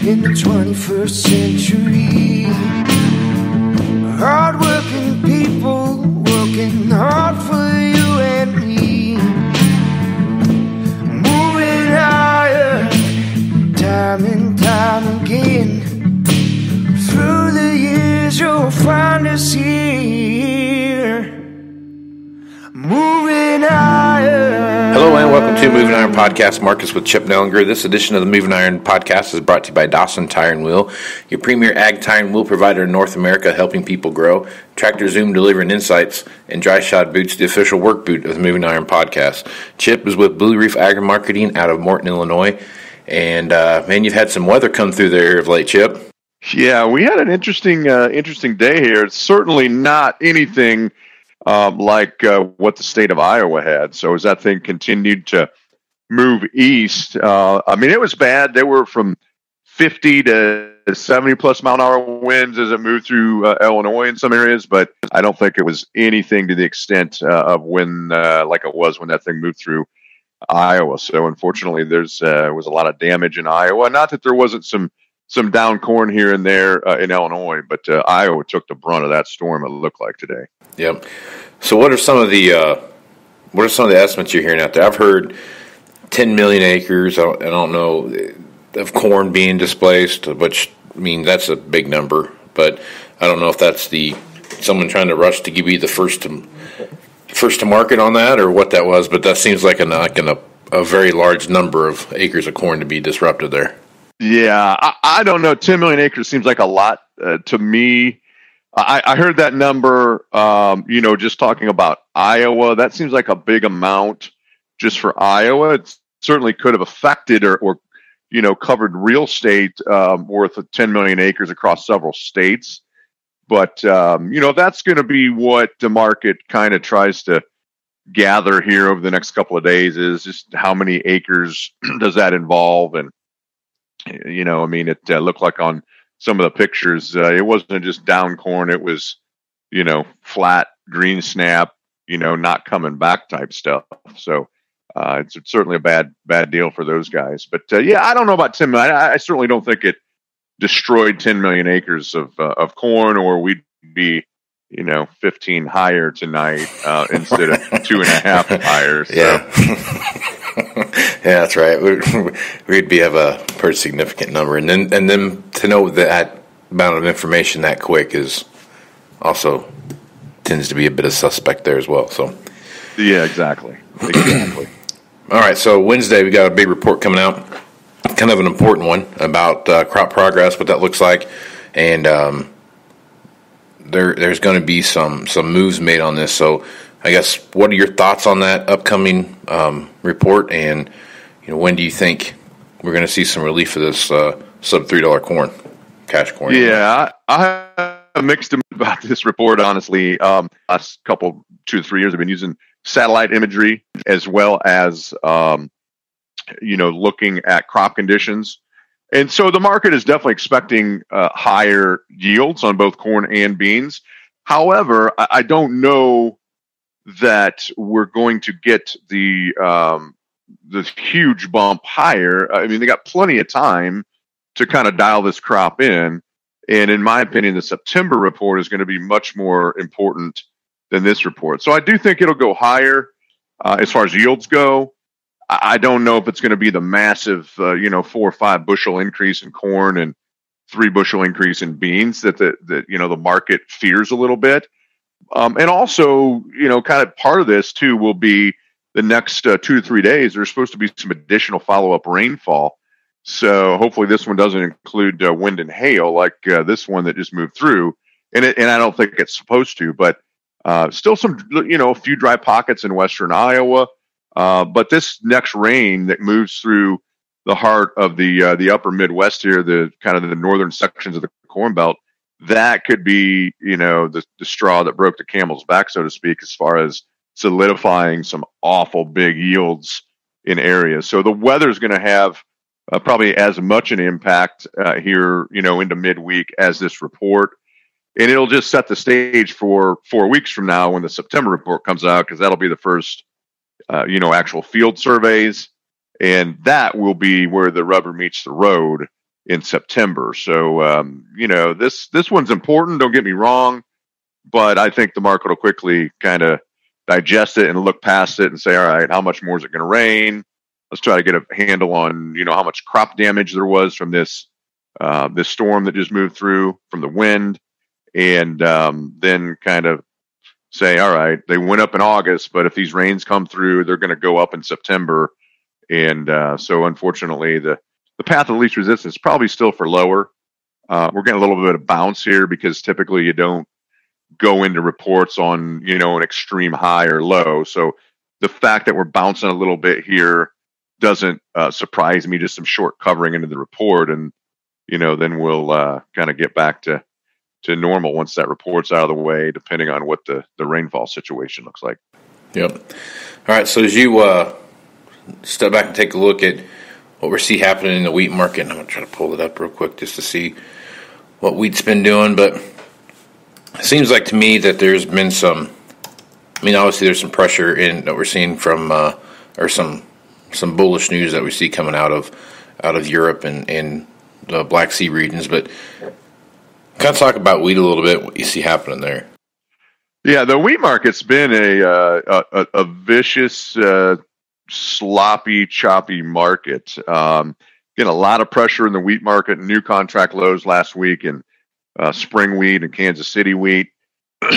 in the 21st century. Hard-working people working hard for you and me. Moving higher, time and time again. Through the years you'll find us here. Moving Iron. Hello and welcome to Moving Iron Podcast, Marcus with Chip Nellinger. This edition of the Moving Iron Podcast is brought to you by Dawson Tire and Wheel, your premier ag tire and wheel provider in North America, helping people grow. Tractorzoom, delivering insights, and Dryshod Boots, the official work boot of the Moving Iron Podcast. Chip is with Blue Reef Agmarketing out of Morton, Illinois. And, man, you've had some weather come through there of late, Chip. Yeah, we had an interesting day here. It's certainly not anything like what the state of Iowa had. So as that thing continued to move east, I mean, it was bad. They were from 50 to 70 plus mile an hour winds as it moved through Illinois in some areas, but I don't think it was anything to the extent of when, like it was when that thing moved through Iowa. So unfortunately, was a lot of damage in Iowa. Not that there wasn't some down corn here and there in Illinois, but Iowa took the brunt of that storm, it looked like today. Yep. So what are some of the estimates you're hearing out there? I've heard 10 million acres. I don't know, of corn being displaced, which I mean that's a big number. But I don't know if that's someone trying to rush to give you the first to market on that, or what that was. But that seems like a very large number of acres of corn to be disrupted there. Yeah, I don't know. 10 million acres seems like a lot to me. I heard that number, just talking about Iowa. That seems like a big amount just for Iowa. It certainly could have affected or covered real estate worth of 10 million acres across several states. But, that's going to be what the market kind of tries to gather here over the next couple of days, is just how many acres does that involve? And, it looked like on some of the pictures, it wasn't just down corn. It was, flat green snap, not coming back type stuff. So it's certainly a bad deal for those guys. But I don't know about 10 million. I certainly don't think it destroyed 10 million acres of corn, or we'd be, 15 higher tonight instead of 2.5 higher. So. Yeah, that's right. We'd have a pretty significant number, and then to know that amount of information that quick is also tends to be a bit of suspect there as well. So, yeah, exactly. All right, so Wednesday we got a big report coming out, kind of an important one about crop progress, what that looks like, and there's going to be some moves made on this. So, I guess, what are your thoughts on that upcoming report, and when do you think we're going to see some relief of this sub $3 corn, cash corn? Yeah, I have mixed about this report, honestly. Last 2 to 3 years, I've been using satellite imagery as well as looking at crop conditions, and so the market is definitely expecting higher yields on both corn and beans. However, I don't know that we're going to get the huge bump higher. I mean, they got plenty of time to kind of dial this crop in. And in my opinion, the September report is going to be much more important than this report. So I do think it'll go higher as far as yields go. I don't know if it's going to be the massive, 4 or 5 bushel increase in corn and 3 bushel increase in beans that the market fears a little bit. And also, kind of part of this too will be the next 2 to 3 days. There's supposed to be some additional follow-up rainfall. So hopefully this one doesn't include wind and hail like this one that just moved through. And I don't think it's supposed to, but still some, a few dry pockets in western Iowa. But this next rain that moves through the heart of the upper Midwest here, the kind of the northern sections of the Corn Belt, that could be, the straw that broke the camel's back, so to speak, as far as solidifying some awful big yields in areas. So the weather is going to have probably as much an impact here, into midweek as this report. And it'll just set the stage for 4 weeks from now when the September report comes out, because that'll be the first, actual field surveys. And that will be where the rubber meets the road in September. So, this one's important. Don't get me wrong, but I think the market will quickly kind of digest it and look past it and say, all right, how much more is it going to rain? Let's try to get a handle on, how much crop damage there was from this storm that just moved through from the wind, and then kind of say, all right, they went up in August, but if these rains come through, they're going to go up in September. And so unfortunately, the path of least resistance is probably still for lower. We're getting a little bit of bounce here because typically you don't go into reports on, an extreme high or low. So the fact that we're bouncing a little bit here doesn't surprise me. Just some short covering into the report, and then we'll kind of get back to normal once that report's out of the way, depending on what the rainfall situation looks like. Yep. All right. So as you step back and take a look at what we see happening in the wheat market, and I'm going to try to pull it up real quick just to see what wheat's been doing, but it seems like to me that there's been obviously there's some pressure that we're seeing from, or some bullish news that we see coming out of Europe and the Black Sea regions, but kind of talk about wheat a little bit, what you see happening there. Yeah, the wheat market's been a vicious, sloppy, choppy market. Getting a lot of pressure in the wheat market, new contract lows last week in spring wheat and Kansas City wheat. It's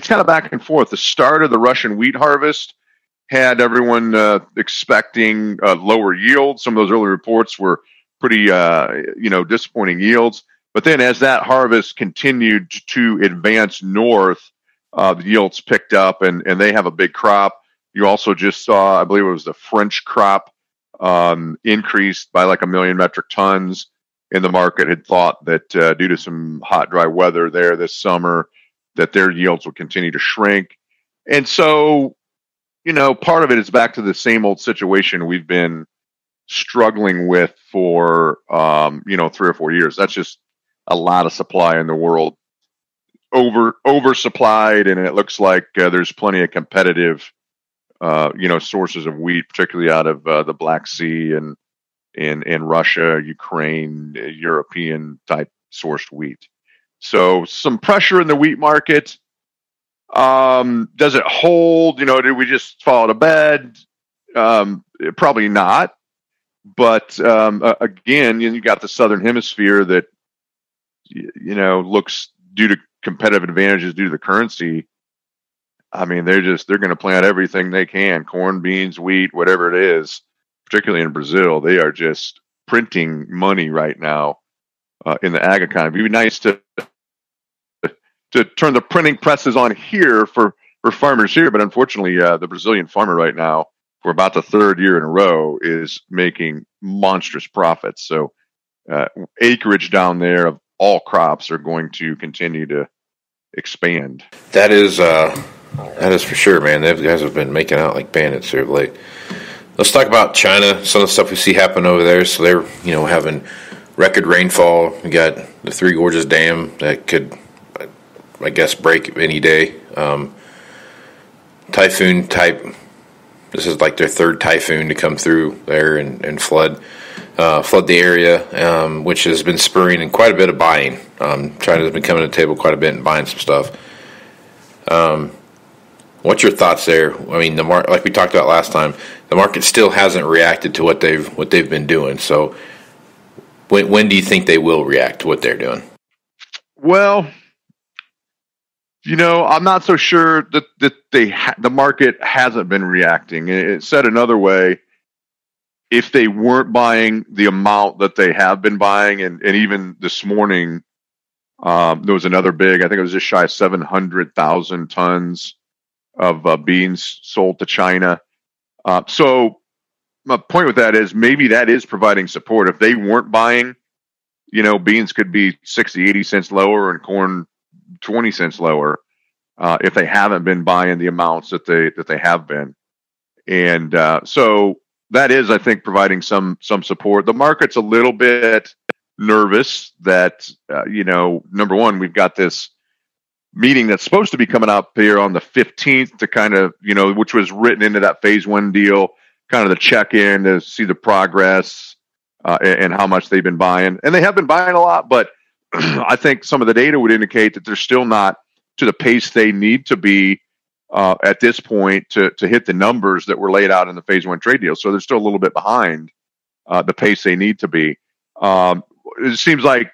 kind of back and forth. The start of the Russian wheat harvest had everyone expecting lower yields. Some of those early reports were pretty, disappointing yields. But then as that harvest continued to advance north, the yields picked up, and they have a big crop. You also just saw, I believe it was the French crop increased by like 1 million metric tons. And the market had thought that due to some hot, dry weather there this summer, that their yields would continue to shrink. And so, part of it is back to the same old situation we've been struggling with for 3 or 4 years. That's just a lot of supply in the world, oversupplied, and it looks like there's plenty of competitive sources of wheat, particularly out of the Black Sea and Russia, Ukraine, European type sourced wheat. So some pressure in the wheat market. Does it hold? Did we just fall to bed? Probably not. But again, you got the Southern Hemisphere that looks, due to competitive advantages due to the currency. I mean, they're going to plant everything they can: corn, beans, wheat, whatever it is. Particularly in Brazil, they are just printing money right now in the ag economy. It'd be nice to turn the printing presses on here for farmers here, but unfortunately, the Brazilian farmer right now, for about the 3rd year in a row, is making monstrous profits. So acreage down there of all crops are going to continue to expand. That is for sure, man. Those guys have been making out like bandits here of late. Let's talk about China, some of the stuff we see happen over there. So they're, having record rainfall. We got the Three Gorges Dam that could, I guess, break any day. Typhoon type. This is like their 3rd typhoon to come through there and flood the area, which has been spurring in quite a bit of buying. China's been coming to the table quite a bit and buying some stuff. What's your thoughts there? I mean, like we talked about last time, the market still hasn't reacted to what they've been doing. So, when do you think they will react to what they're doing? Well, I'm not so sure that the market hasn't been reacting. It said another way, if they weren't buying the amount that they have been buying, and even this morning, there was another big, I think it was just shy of 700,000 tons of beans sold to China. So my point with that is maybe that is providing support. If they weren't buying, beans could be 60, 80 cents lower and corn 20 cents lower if they haven't been buying the amounts that they have been. And so that is, I think, providing some support. The market's a little bit nervous that, number one, we've got this meeting that's supposed to be coming up here on the 15th to kind of, which was written into that phase 1 deal, kind of the check-in to see the progress and how much they've been buying. And they have been buying a lot, but I think some of the data would indicate that they're still not to the pace they need to be at this point to hit the numbers that were laid out in the phase one trade deal. So they're still a little bit behind the pace they need to be. It seems like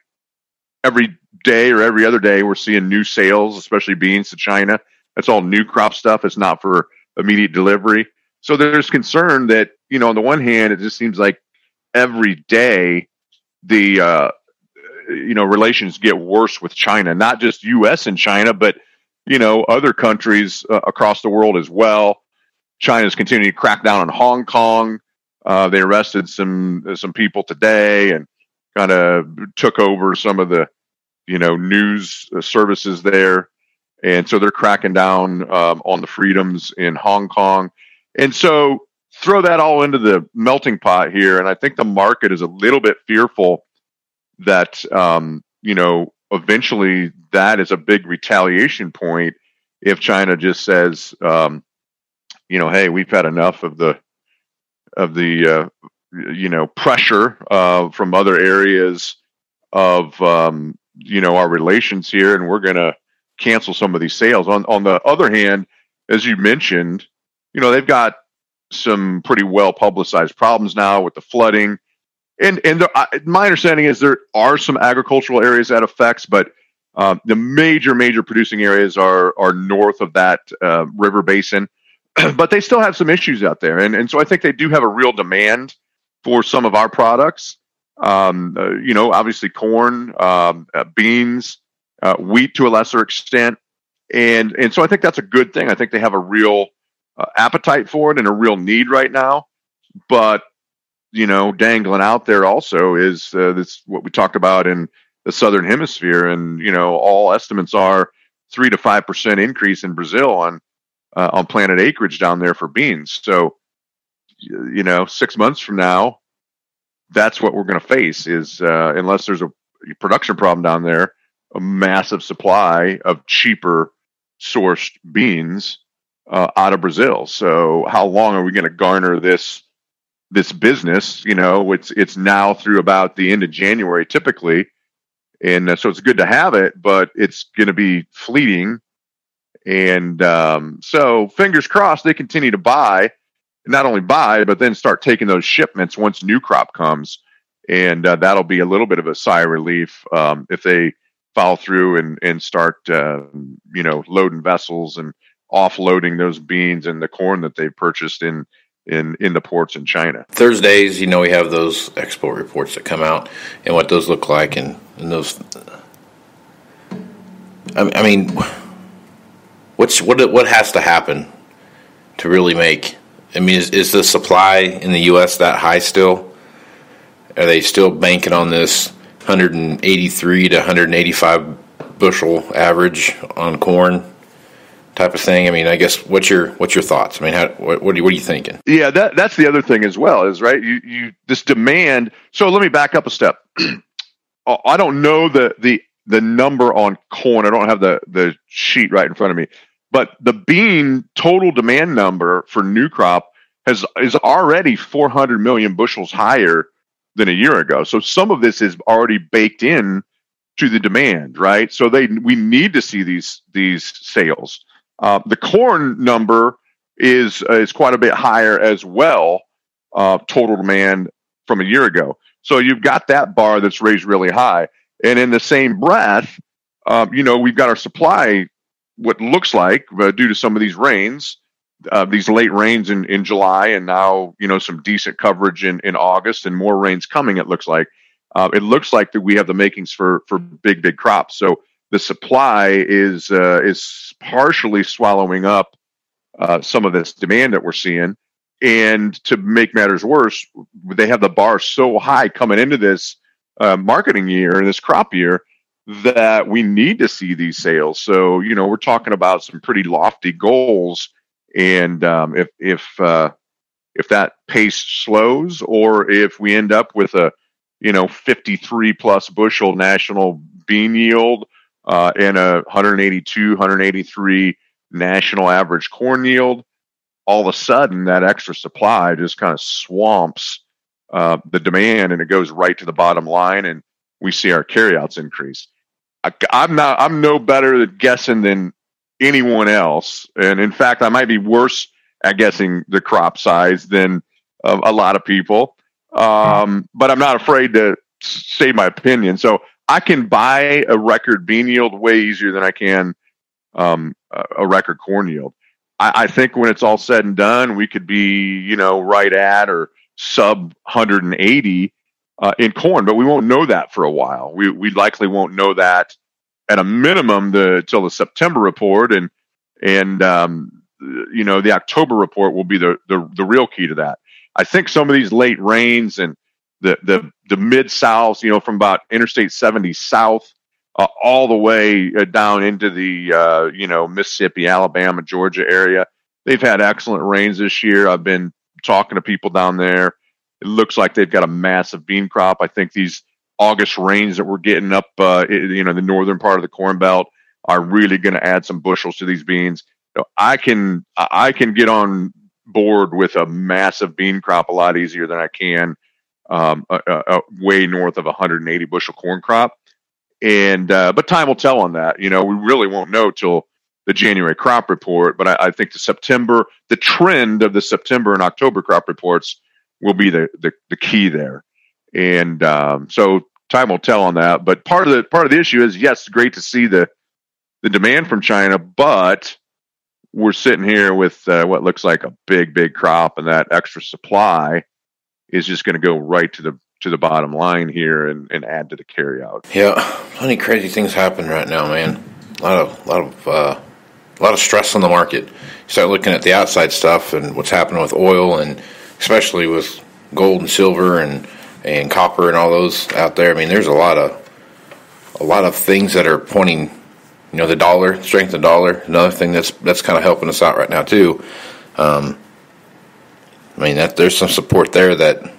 every day or every other day we're seeing new sales, especially beans to China. That's all new crop stuff. It's not for immediate delivery. So there's concern that, on the one hand, it just seems like every day the relations get worse with China, not just U.S. and China, but other countries across the world as well. China's continuing to crack down on Hong Kong. They arrested some people today and kind of took over some of the news services there, and so they're cracking down on the freedoms in Hong Kong. And so throw that all into the melting pot here, and I think the market is a little bit fearful that eventually that is a big retaliation point if China just says, hey, we've had enough of the pressure from other areas of our relations here, and we're going to cancel some of these sales. On the other hand, as you mentioned, they've got some pretty well publicized problems now with the flooding. And my understanding is there are some agricultural areas that affects, but the major producing areas are north of that river basin. But they still have some issues out there. And so I think they do have a real demand for some of our products. Obviously corn, beans, wheat to a lesser extent. And so I think that's a good thing. I think they have a real appetite for it and a real need right now. But dangling out there also is this what we talked about in the Southern Hemisphere, and all estimates are 3 to 5% increase in Brazil on planted acreage down there for beans. So 6 months from now, that's what we're going to face is unless there's a production problem down there, a massive supply of cheaper sourced beans out of Brazil. So how long are we going to garner this business? It's now through about the end of January typically. And so it's good to have it, but it's going to be fleeting. And so fingers crossed they continue to buy, not only buy, but then start taking those shipments once new crop comes. And that'll be a little bit of a sigh of relief if they follow through and start, loading vessels and offloading those beans and the corn that they've purchased in the ports in China. Thursdays, we have those export reports that come out and what those look like, and those. I mean, what has to happen to really make? I mean, is the supply in the U.S. that high still? Are they still banking on this 183 to 185 bushel average on corn type of thing? I mean, I guess what's your thoughts? I mean, what are you thinking? Yeah, that's the other thing as well, is right. You this demand. So let me back up a step. I don't know the number on corn. I don't have the sheet right in front of me, but the bean total demand number for new crop is already 400 million bushels higher than a year ago. So some of this is already baked in to the demand, right? So we need to see these sales. The corn number is quite a bit higher as well, total demand from a year ago. So you've got that bar that's raised really high. And in the same breath, we've got our supply, what looks like, due to some of these rains, these late rains in July, and now, some decent coverage in August, and more rains coming, it looks like. It looks like that we have the makings for big crops. So the supply is partially swallowing up some of this demand that we're seeing. And to make matters worse, they have the bar so high coming into this marketing year, this crop year, that we need to see these sales. So, we're talking about some pretty lofty goals. And if that pace slows, or if we end up with a 53 plus bushel national bean yield and a 182, 183 national average corn yield, all of a sudden that extra supply just kind of swamps the demand, and it goes right to the bottom line, and we see our carryouts increase. I'm no better at guessing than anyone else, and in fact, I might be worse at guessing the crop size than a lot of people. But I'm not afraid to say my opinion. So I can buy a record bean yield way easier than I can a record corn yield. I think when it's all said and done, we could be, right at or sub 180 in corn, but we won't know that for a while. We likely won't know that at a minimum till the September report, and the October report will be the real key to that. I think some of these late rains and the mid South, from about Interstate 70 south all the way down into the Mississippi, Alabama, Georgia area, they've had excellent rains this year. I've been talking to people down there. It looks like they've got a massive bean crop. I think these August rains that we're getting up, the northern part of the Corn Belt are really going to add some bushels to these beans. I can get on board with a massive bean crop a lot easier than I can way north of 180 bushel corn crop. And but time will tell on that. We really won't know till the January crop report. But I think the trend of the September and October crop reports will be the key there. And so time will tell on that. But part of the issue is, yes, it's great to see the demand from China, but we're sitting here with what looks like a big crop, and that extra supply is just going to go right to the bottom line here and add to the carryout. Yeah, plenty crazy things happen right now, man. A lot of stress on the market. You start looking at the outside stuff and what's happening with oil, and especially with gold and silver and copper and all those out there. I mean, there's a lot of things that are pointing. The dollar, strength of the dollar, another thing that's kind of helping us out right now too. There's some support there that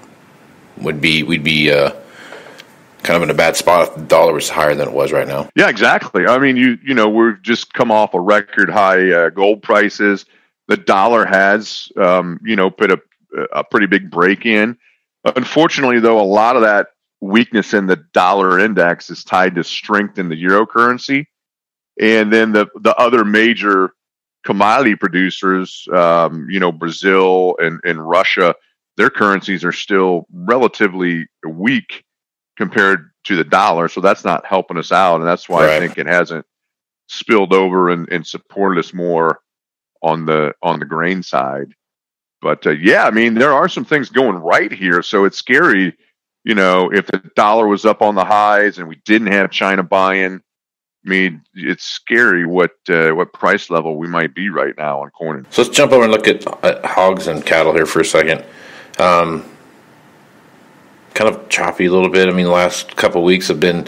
we'd be kind of in a bad spot if the dollar was higher than it was right now. Yeah, exactly. I mean, we've just come off a record high gold prices. The dollar has, put a pretty big break in. Unfortunately, though, a lot of that weakness in the dollar index is tied to strength in the euro currency. And then the other major commodity producers, Brazil and Russia, their currencies are still relatively weak compared to the dollar. So that's not helping us out. And that's why I think it hasn't spilled over and supported us more on the grain side. But there are some things going right here. So it's scary, if the dollar was up on the highs and we didn't have China buying. I mean, it's scary what price level we might be right now on corn. So let's jump over and look at hogs and cattle here for a second. Kind of choppy a little bit. I mean, the last couple of weeks there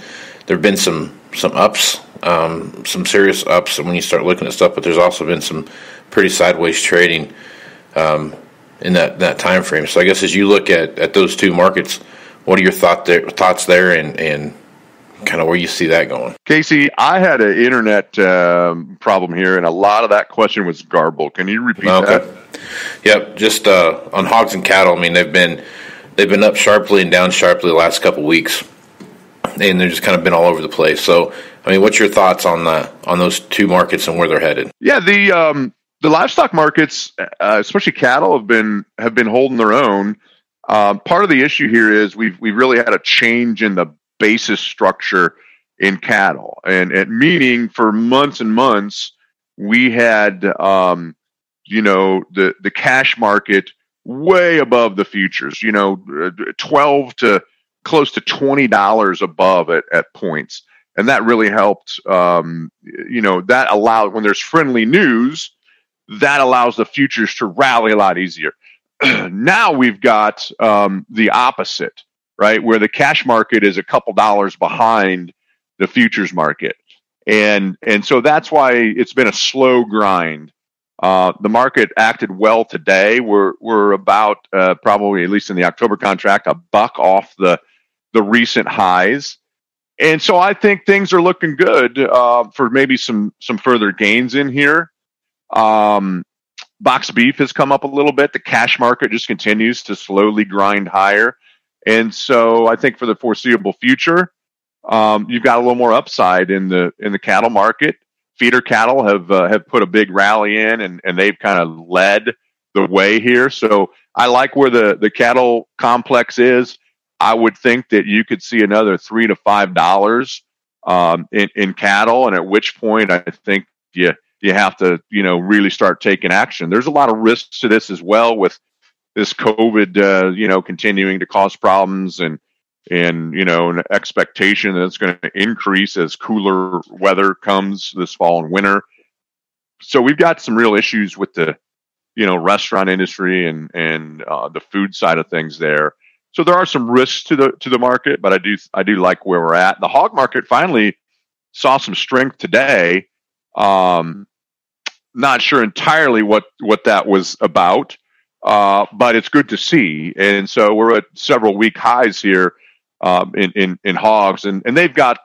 have been some ups, some serious ups when you start looking at stuff, but there's also been some pretty sideways trading in that time frame. So I guess as you look at those two markets, what are your thoughts there and kind of where you see that going? Casey, I had an internet problem here, and a lot of that question was garbled. Can you repeat that? Yep, just on hogs and cattle. I mean, they've been up sharply and down sharply the last couple of weeks, and they've just kind of been all over the place. So, I mean, what's your thoughts on those two markets and where they're headed? Yeah, the livestock markets, especially cattle, have been holding their own. Part of the issue here is we've really had a change in the basis structure in cattle, and meaning for months and months we had the cash market way above the futures, 12 to close to $20 above at points, and that really helped. That allowed, when there's friendly news, that allows the futures to rally a lot easier. Now we've got the opposite, right? Where the cash market is a couple dollars behind the futures market. And so that's why it's been a slow grind. The market acted well today. We're about probably, at least in the October contract, $1 off the recent highs. And so I think things are looking good for maybe some further gains in here. Box beef has come up a little bit. The cash market just continues to slowly grind higher. And so I think for the foreseeable future, you've got a little more upside in the cattle market. Feeder cattle have put a big rally in, and they've kind of led the way here. So I like where the cattle complex is. I would think that you could see another $3 to $5 in cattle, and at which point I think you have to really start taking action. There's a lot of risks to this as well, with this COVID continuing to cause problems, and an expectation that it's going to increase as cooler weather comes this fall and winter. So we've got some real issues with the restaurant industry and the food side of things there. So there are some risks to the market, but I do like where we're at. The hog market finally saw some strength today. Not sure entirely what that was about, but it's good to see. And so we're at several week highs here in hogs, and they've got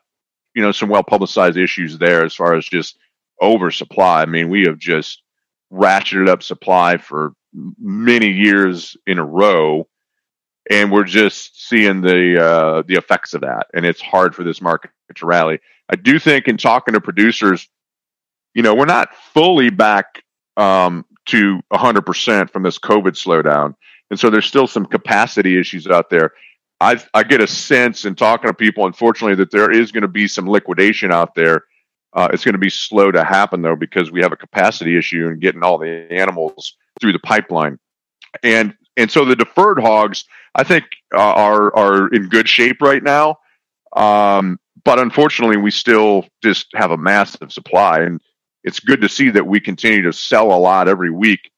some well publicized issues there as far as just oversupply. I mean, we have just ratcheted up supply for many years in a row, and we're just seeing the effects of that, and it's hard for this market to rally. I do think, in talking to producers, we're not fully back to 100% from this COVID slowdown, and so there's still some capacity issues out there. I get a sense in talking to people, unfortunately, that there is going to be some liquidation out there. It's going to be slow to happen, though, because we have a capacity issue in getting all the animals through the pipeline. And so the deferred hogs, I think, are in good shape right now. But unfortunately, we still just have a massive supply. And it's good to see that we continue to sell a lot every week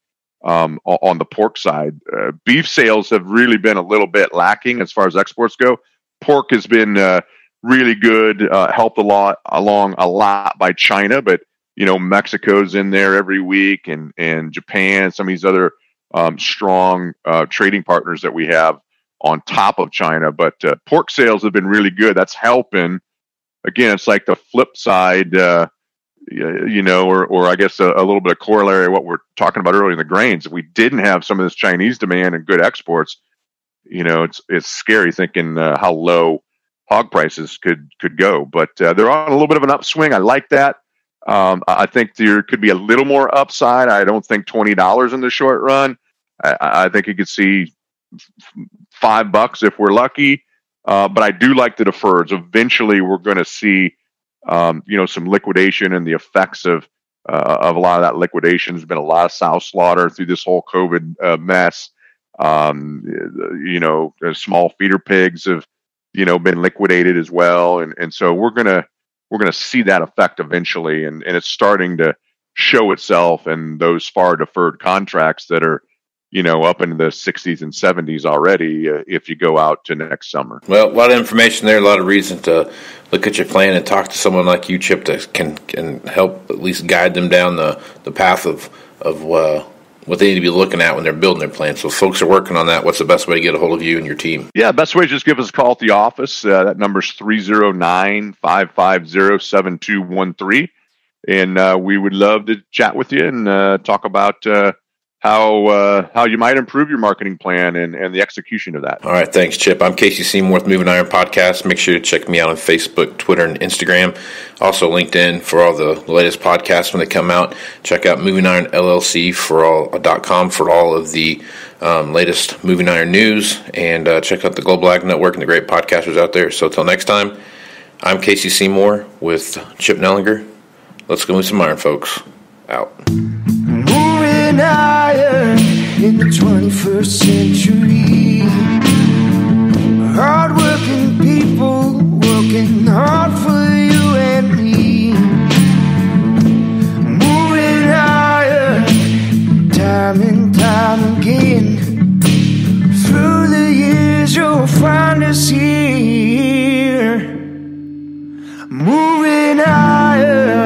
on the pork side. Beef sales have really been a little bit lacking as far as exports go. Pork has been really good, helped along a lot by China, but Mexico's in there every week, and Japan, some of these other strong trading partners that we have on top of China. But pork sales have been really good. That's helping. Again, it's like the flip side, or I guess a little bit of corollary of what we're talking about earlier in the grains. If we didn't have some of this Chinese demand and good exports, it's scary thinking how low hog prices could go. But they're on a little bit of an upswing. I like that. I think there could be a little more upside. I don't think $20 in the short run. I think you could see $5 if we're lucky. But I do like the deferreds. Eventually, we're going to see some liquidation, and the effects of a lot of that liquidation. There's been a lot of sow slaughter through this whole COVID mess. Small feeder pigs have been liquidated as well, and so we're gonna see that effect eventually, and it's starting to show itself in those far deferred contracts that are up into the 60s and 70s already if you go out to next summer. Well, a lot of information there, a lot of reason to look at your plan and talk to someone like you, Chip, that can help at least guide them down the path of what they need to be looking at when they're building their plan. So folks are working on that. What's the best way to get a hold of you and your team? Yeah, best way is just give us a call at the office. That number's 309-550-7213. And we would love to chat with you and talk about how you might improve your marketing plan and the execution of that. All right, thanks, Chip. I'm Casey Seymour with Moving Iron Podcast. Make sure to check me out on Facebook, Twitter, and Instagram. Also LinkedIn for all the latest podcasts when they come out. Check out Moving Iron LLC .com for all of the latest Moving Iron news, and check out the Global Ag Network and the great podcasters out there. So until next time, I'm Casey Seymour with Chip Nellinger. Let's go move some iron, folks. Out. Moving iron in the 21st century. Hard-working people working hard for you and me. Moving iron time and time again. Through the years you'll find us here. Moving iron.